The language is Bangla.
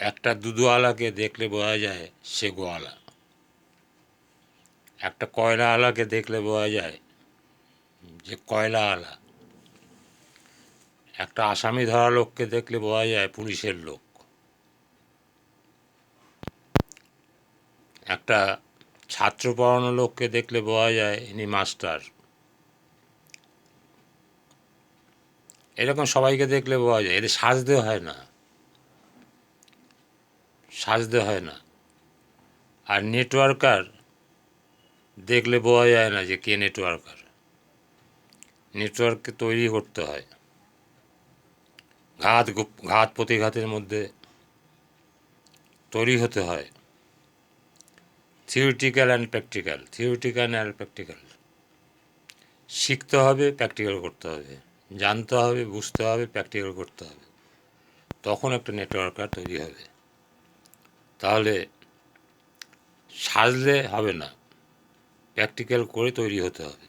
একটা দুধওয়ালাকে দেখলে বোঝা যায় সে গোয়ালা, একটা কয়লাওয়ালাকে দেখলে বোঝা যায় যে কয়লাওয়ালা, একটা আসামি ধরা লোককে দেখলে বোঝা যায় পুলিশের লোক, একটা ছাত্র পড়ানো লোককে দেখলে বোঝা যায় ইনি মাস্টার। এরকম সবাইকে দেখলে বোঝা যায়। এদের সাজতে হয় না, সাজতে হয় না। আর নেটওয়ার্কার দেখলে বোঝা যায় না যে কে নেটওয়ার্কার। নেটওয়ার্ককে তৈরি করতে হয়, ঘাত প্রতিঘাতের মধ্যে তৈরি হতে হয়। থিওরিটিক্যাল অ্যান্ড প্র্যাকটিক্যাল শিখতে হবে, প্র্যাকটিক্যাল করতে হবে, জানতে হবে, বুঝতে হবে, প্র্যাকটিক্যাল করতে হবে, তখন একটা নেটওয়ার্কার তৈরি হবে। তাহলে সাজলে হবে না, প্র্যাকটিক্যাল করে তৈরি হতে হবে।